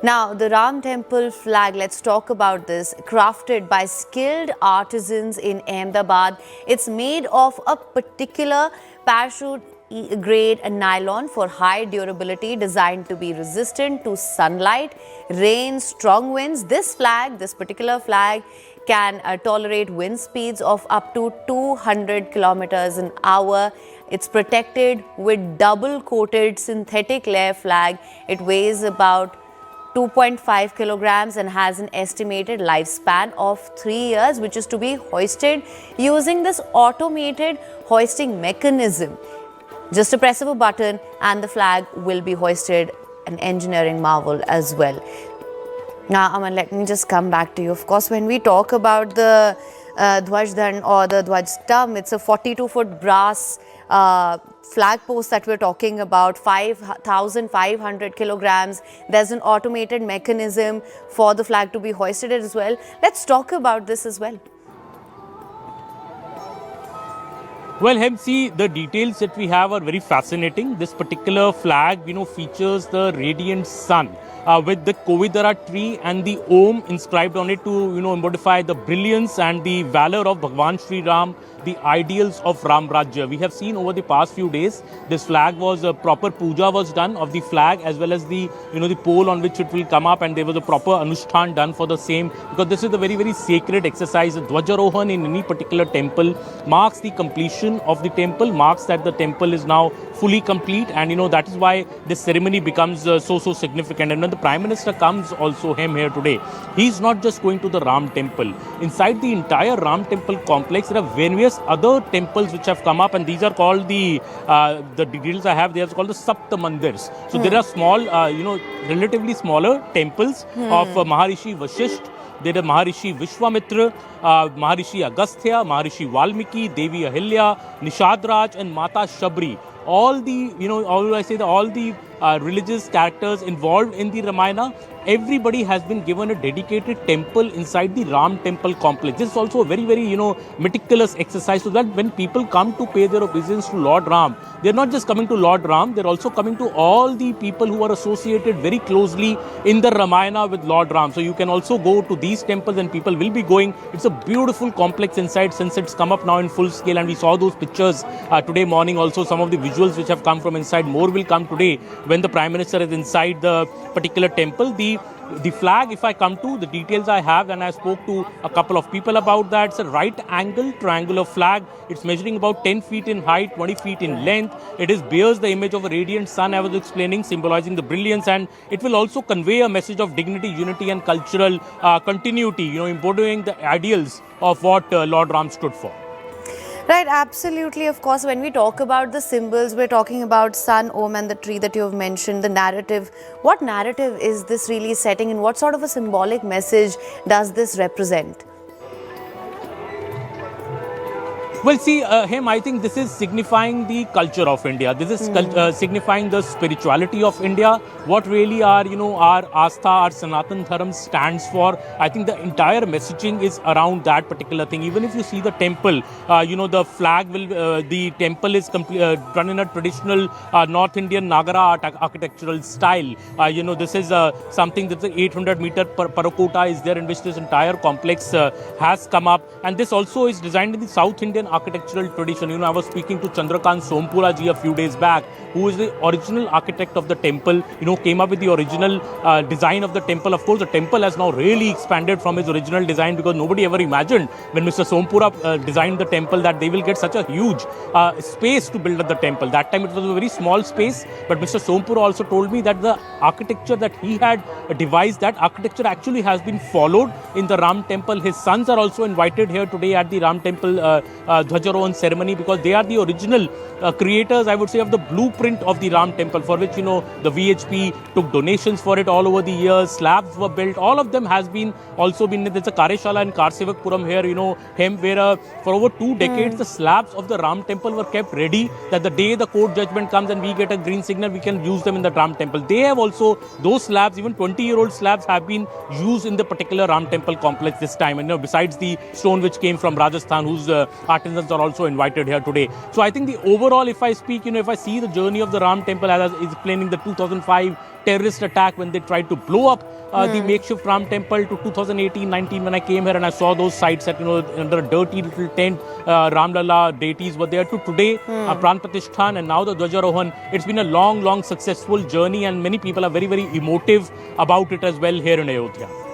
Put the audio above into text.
Now, the Ram Temple flag, let's talk about this, crafted by skilled artisans in Ahmedabad. It's made of a particular parachute grade nylon for high durability, designed to be resistant to sunlight, rain, strong winds. This particular flag, can tolerate wind speeds of up to 200 kilometers an hour. It's protected with double coated synthetic layer flag. It weighs about 2.5 kilograms and has an estimated lifespan of 3 years, which is to be hoisted using this automated hoisting mechanism. Just a press of a button and the flag will be hoisted, an engineering marvel as well. Now, Aman, let me just come back to you. Of course, when we talk about the Dhwaj or the Dhwaj stump, it's a 42-foot brass flag post that we're talking about, 5,500 kilograms. There's an automated mechanism for the flag to be hoisted as well. Let's talk about this as well. Well, see, the details that we have are very fascinating. This particular flag, features the radiant sun with the Kovidara tree and the Om inscribed on it to, embodify the brilliance and the valor of Bhagwan Sri Ram, the ideals of Ram Rajya. We have seen over the past few days, this flag was a proper puja was done of the flag, as well as the, the pole on which it will come up, and there was a proper anushthan done for the same, because this is a very, very sacred exercise. Dhwajarohan in any particular temple marks the completion of the temple, marks that the temple is now fully complete, and that is why this ceremony becomes so significant. And when the Prime Minister comes also here today, he's not just going to the Ram temple. Inside the entire Ram temple complex, there are various other temples which have come up, and these are called the details I have, they are called the Sapta Mandirs. So there are small, relatively smaller temples of Maharishi Vashisht. There are Maharishi Vishwamitra, Maharishi Agastya, Maharishi Valmiki, Devi Ahilya, Nishadraj and Mata Shabri. All the, all the religious characters involved in the Ramayana, everybody has been given a dedicated temple inside the Ram temple complex. This is also a very, very, meticulous exercise, so that when people come to pay their obeisance to Lord Ram, they're not just coming to Lord Ram, they're also coming to all the people who are associated very closely in the Ramayana with Lord Ram. So you can also go to these temples, and people will be going. It's a beautiful complex inside, since it's come up now in full scale, and we saw those pictures today morning also, some of the visuals which have come from inside. More will come today when the Prime Minister is inside the particular temple. The flag, if I come to the details I have, and I spoke to a couple of people about that, it's a right angle triangular flag. It's measuring about 10 feet in height, 20 feet in length. It bears the image of a radiant sun, I was explaining, symbolizing the brilliance, and it will also convey a message of dignity, unity and cultural continuity, embodying the ideals of what Lord Ram stood for. Right, absolutely. Of course, when we talk about the symbols, we're talking about sun, Om and the tree that you have mentioned, the narrative. What narrative is this really setting, and what sort of a symbolic message does this represent? Well, see, I think this is signifying the culture of India. This is signifying the spirituality of India. What really our Astha, our Sanatan Dharm stands for. I think the entire messaging is around that particular thing. Even if you see the temple, the flag will, the temple is done in a traditional North Indian Nagara architectural style. This is something that's 800-meter Parakota is there, in which this entire complex has come up. And this also is designed in the South Indian architectural tradition. I was speaking to Chandrakant Sompura ji a few days back, who is the original architect of the temple, came up with the original design of the temple. Of course, the temple has now really expanded from his original design, because nobody ever imagined when Mr. Sompura designed the temple that they will get such a huge space to build up the temple. That time it was a very small space, but Mr. Sompura also told me that the architecture that he had devised, that architecture actually has been followed in the Ram temple. His sons are also invited here today at the Ram temple Dhwajarohan ceremony, because they are the original creators, I would say, of the blueprint of the Ram temple, for which, the VHP took donations for it all over the years. Slabs were built. All of them has been also been, there's a Kareshala in Karsevakpuram here, where for over 2 decades, the slabs of the Ram temple were kept ready, that the day the court judgment comes and we get a green signal, we can use them in the Ram temple. They have also, those slabs, even 20-year-old slabs, have been used in the particular Ram temple complex this time. And besides the stone which came from Rajasthan, whose artisan netizens are also invited here today. So I think the overall, if I speak, if I see the journey of the Ram temple, as I was explaining the 2005 terrorist attack when they tried to blow up the makeshift Ram temple, to 2018-19 when I came here and I saw those sites that, under a dirty little tent, Ram Lalla deities were there, to today, Pran Pratishtha, and now the Dhwajarohan. It's been a long, long successful journey, and many people are very, very emotive about it as well here in Ayodhya.